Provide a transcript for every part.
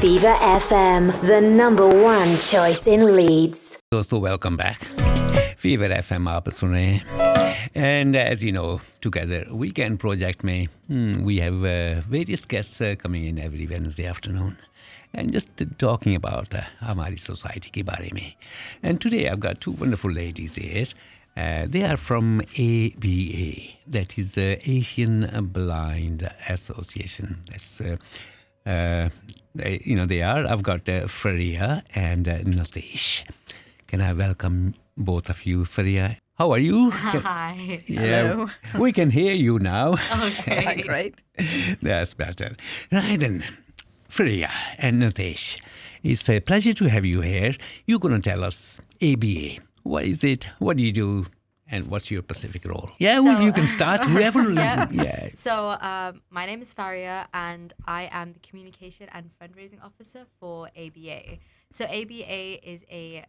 Fever FM, the number one choice in Leeds. दोस्तों welcome back. Fever FM आप सुन रहे हैं. And as you know, together weekend project में we have various guests coming in every Wednesday afternoon and just talking about हमारी society के बारे में. And today I've got two wonderful ladies here. They are from ABA, that is the Asian Blind Association. That's they are. I've got Farhia and Natish. Can I welcome both of you, Farhia? How are you? Hi. Hello. We can hear you now. Okay. Great. That's better. Right then, Farhia and Natish, it's a pleasure to have you here. You're going to tell us ABA. What is it? What do you do? And what's your specific role? Yeah, well, you can start. Whoever. Yeah. So my name is Farhia and I am the Communication and Fundraising Officer for ABA. So ABA is a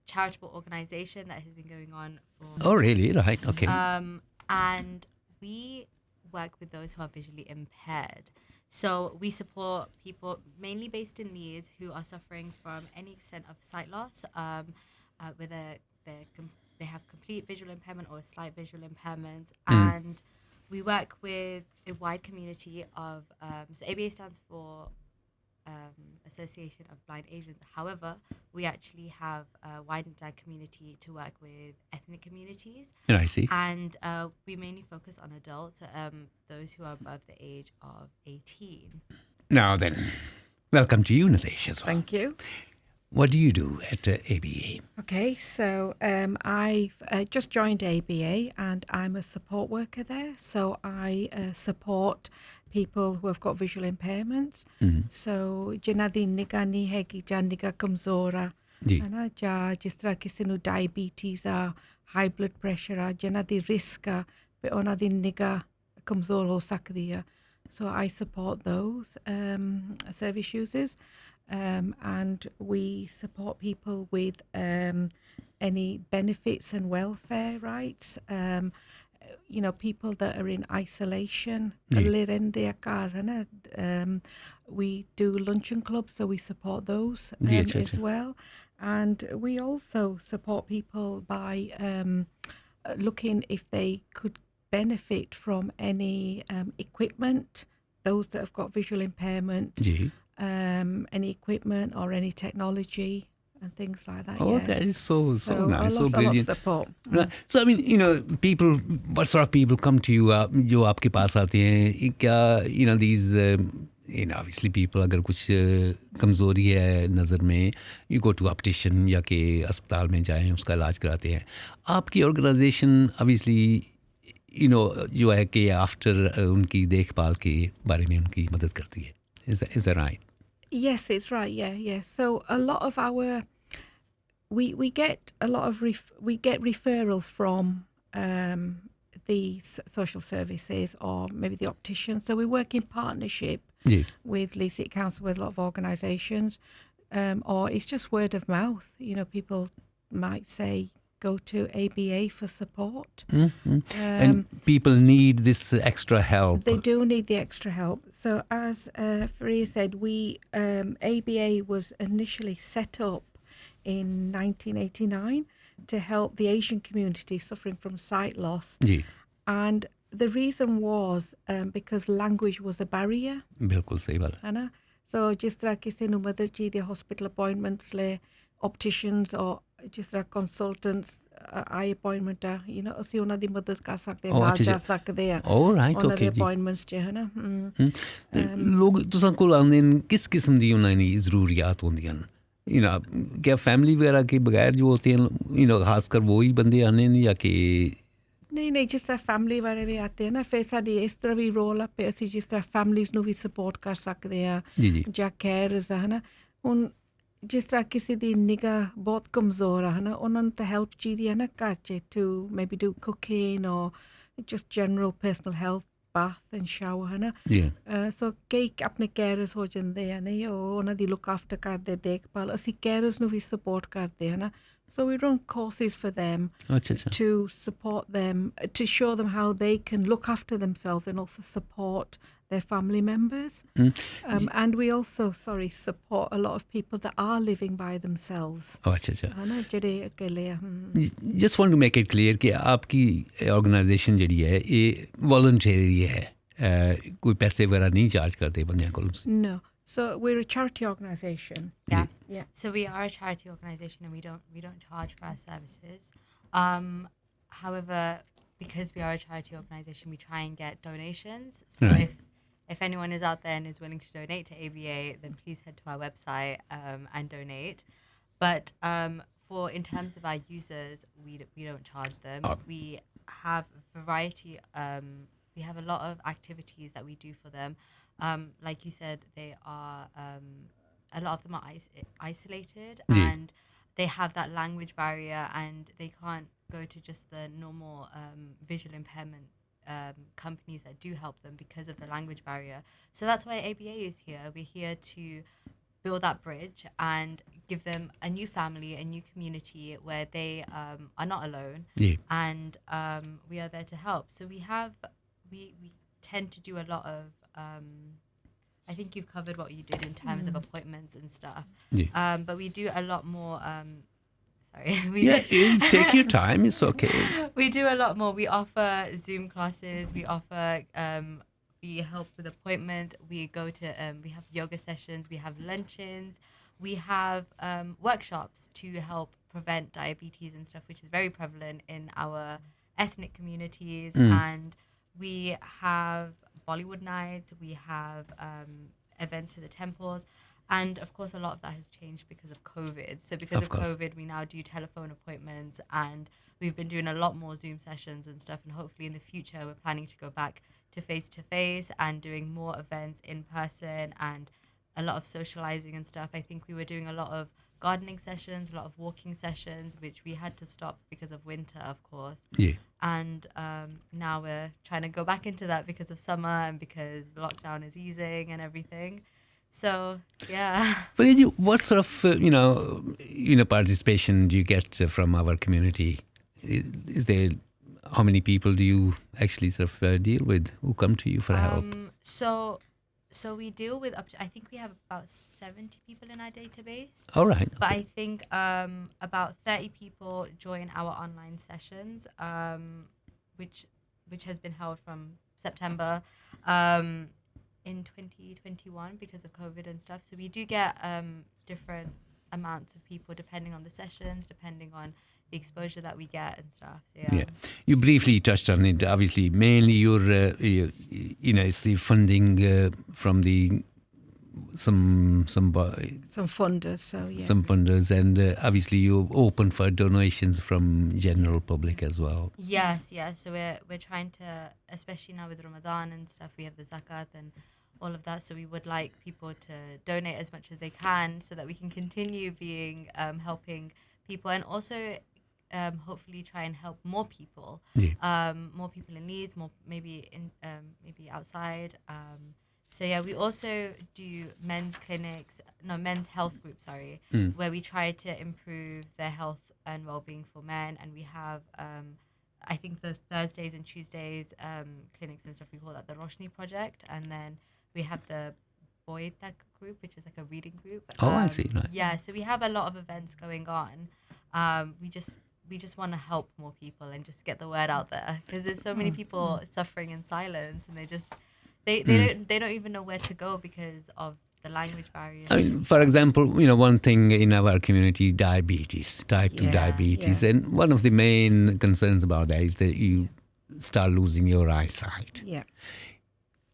charitable organization that has been going on for... Oh, really? Right. Okay. And we work with those who are visually impaired. So we support people mainly based in Leeds who are suffering from any extent of sight loss, whether they have complete visual impairment or a slight visual impairment. And we work with a wide community of, so ABA stands for Association of Blind Asians. However, we actually have a widened community to work with ethnic communities. I see. And we mainly focus on adults, those who are above the age of 18. Now then, welcome to you, Natish, as well. Thank you. What do you do at ABA? Okay, so I've just joined ABA and I'm a support worker there. So I support people who have got visual impairments. So जिन्हां दी निगाह नहीं हैगी जां निगाह कमज़ोर आ है ना जां जिस तरह किसी नूं डायबिटीज़ आ हाई ब्लड प्रेशर आ जिन्हां दी रिस्क आ भी उन्हां दी निगाह कमज़ोर हो सकदी आ. So I support those service users. And we support people with any benefits and welfare rights. People that are in isolation. We do luncheon clubs, so we support those as well. And we also support people by looking if they could benefit from any equipment, those that have got visual impairment. Any equipment or any technology and things like that. Oh, that is so nice, so brilliant. A lot of support. Right. So I mean, people, what sort of people come to you? जो आपके पास आते हैं, क्या these obviously people अगर कुछ कमजोरी है नजर में, you go to optician या के अस्पताल में जाएं उसका इलाज कराते हैं. आपकी organization obviously जो है कि after उनकी देखभाल के बारे में उनकी मदद करती है. Is that right? Yes, it's right. Yeah. So a lot of our we get a lot of we get referrals from the social services or maybe the opticians. So we work in partnership with Leeds City Council with a lot of organisations, or it's just word of mouth. People might say, go to ABA for support. And people need this extra help. They do need the extra help. So as Farhia said, ABA was initially set up in 1989 to help the Asian community suffering from sight loss. And the reason was because language was a barrier. बिल्कुल सही बात है. So जिस तरह किसी नूं मदद चाहिए hospital appointments ले opticians or जिस तरह consultants eye appointment ਅਸੀਂ ਉਹਨਾਂ ਦੀ ਮਦਦ ਕਰ ਸਕਦੇ ਹਾਂ, ਨਾਲ ਜਾ ਸਕਦੇ ਹਾਂ ਉਹਨਾਂ ਦੇ appointments ਚ ਹੈ ਨਾ. ਲੋਕ ਤੁਸਾਂ ਕੋਲ ਆਉਂਦੇ ਨੇ ਕਿਸ ਕਿਸਮ ਦੀ ਉਹਨਾਂ ਦੀ ਜ਼ਰੂਰੀਅਤ ਹੁੰਦੀਆਂ ਨੇ क्या फैमिली वगैरह के बगैर जो होते हैं खासकर वो ही बंदे आने या कि नहीं जिस तरह फैमिली वाले भी आते हैं ना फिर साडी इस तरह भी रोल है ਅਸੀਂ ਜਿਸ ਤਰ੍ਹਾਂ ਫੈਮਲੀਜ਼ ਨੂੰ ਵੀ ਸਪੋਰਟ ਕਰ ਸਕਦੇ ਆ ਜਾਂ ਕੇਅਰਸ ਹੈ ਨਾ. ਹੁਣ ਜਿਸ ਤਰ੍ਹਾਂ ਕਿਸੇ ਦੀ ਨਿਗਾਹ ਬਹੁਤ ਕਮਜ਼ੋਰ ਆ ਨਾ ਉਹਨਾਂ ਨੂੰ ਤਾਂ ਹੈਲਪ ਚਾਹੀਦੀ ਹੈ ਨਾ ਘਰ 'ਚ to maybe do cooking or just general personal health bath and shower है ना. So कई अपने carers हो जाते हैं नहीं ਉਹਨਾਂ ਦੀ look after ਕਰਦੇ ਦੇਖਭਾਲ ਅਸੀਂ carers ਨੂੰ ਵੀ support ਕਰਦੇ हैं ना. So we run courses for them to support them, to show them how they can look after themselves and also support their family members. And we also, support a lot of people that are living by themselves. Oh, अच्छा. है ना, ਜਿਹੜੇ अकेले Just want to make it clear कि आपकी organisation ਜਿਹੜੀ है ये वॉलंटरी है, कोई पैसे वगैरह नहीं चार्ज करते बंदियां को. No. So we're a charity organisation. Yeah. Yeah. So we are a charity organisation, and we don't charge for our services. However, because we are a charity organisation, we try and get donations. So Right. if anyone is out there and is willing to donate to ABA, then please head to our website and donate. But for in terms of our users, we don't charge them. We have a variety. We have a lot of activities that we do for them. Like you said, they are a lot of them are isolated, Yeah. and they have that language barrier, and they can't go to just the normal visual impairment companies that do help them because of the language barrier. So that's why ABA is here. We're here to build that bridge and give them a new family, a new community where they are not alone. Yeah. And we are there to help. So we tend to do a lot of I think you've covered what you did in terms of appointments and stuff. Yeah. But we do a lot more Take your time, it's okay. we do a lot more. We offer Zoom classes. We offer we help with appointments. We go to we have yoga sessions. We have luncheons. We have workshops to help prevent diabetes and stuff, which is very prevalent in our ethnic communities. And we have Bollywood nights. We have events to the temples. And of course, a lot of that has changed because of COVID. So because of COVID, we now do telephone appointments, and we've been doing a lot more Zoom sessions and stuff. And hopefully in the future, we're planning to go back to face-to-face and doing more events in person and a lot of socializing and stuff. I think we were doing a lot of gardening sessions, a lot of walking sessions, which we had to stop because of winter, of course. Yeah. And now we're trying to go back into that because of summer and because lockdown is easing and everything. So, yeah. Farhia, what sort of participation do you get from our community? Is there, how many people do you actually sort of deal with who come to you for help? So we deal with I think we have about 70 people in our database. All right. But I think about 30 people join our online sessions, which has been held from September in 2021 because of COVID and stuff. So we do get different amounts of people depending on the sessions, depending on the exposure that we get and stuff. So yeah. You briefly touched on it. Obviously, mainly it's the funding from the some funders. So yeah. Some funders, and obviously you're open for donations from general public as well. Yes. So we're trying to, especially now with Ramadan and stuff, we have the zakat and all of that. So we would like people to donate as much as they can so that we can continue being helping people, and also hopefully try and help more people. Yeah. More people in Leeds, more maybe outside. So yeah, we also do men's health groups, where we try to improve their health and well-being for men. And we have, I think the Thursdays and Tuesdays clinics and stuff, we call that the Roshni Project. And then we have the Boy Tech group, which is like a reading group. I see. Right. Yeah, so we have a lot of events going on. We just want to help more people and just get the word out there, because there's so many people suffering in silence, and they don't even know where to go because of the language barriers. I mean, for example, one thing in our community, diabetes, type 2 diabetes, and one of the main concerns about that is that you start losing your eyesight. Yeah.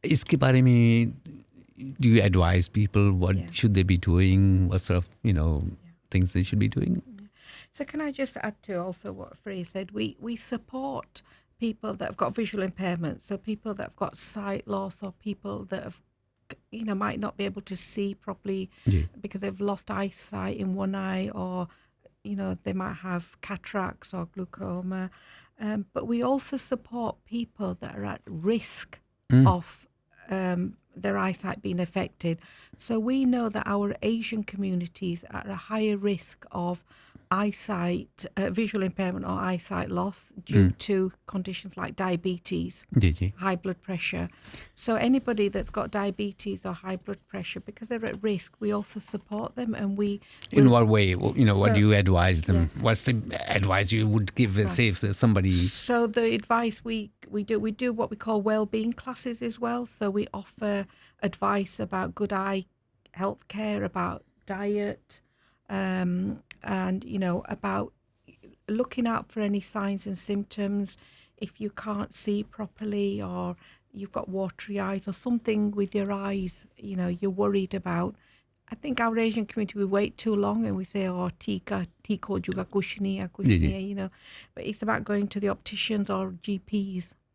Iske bare mein, do you advise people what should they be doing? What sort of things they should be doing? So can I just add to also what Farhia said? We support people that have got visual impairments, so people that have got sight loss, or people that have might not be able to see properly because they've lost eyesight in one eye, or they might have cataracts or glaucoma. But we also support people that are at risk of their eyesight being affected. So we know that our Asian communities are at a higher risk of eyesight, visual impairment or eyesight loss due to conditions like diabetes, high blood pressure. So anybody that's got diabetes or high blood pressure, because they're at risk, we also support them, and we. In what way? What do you advise them? What's the advice you would give, say, if somebody? So the advice we do what we call well-being classes as well. So we offer advice about good eye health care, about diet, and about looking out for any signs and symptoms. If you can't see properly, or you've got watery eyes, or something with your eyes, you're worried about. I think our Asian community, we wait too long and we say, tiko juga kushni, but it's about going to the opticians or GPs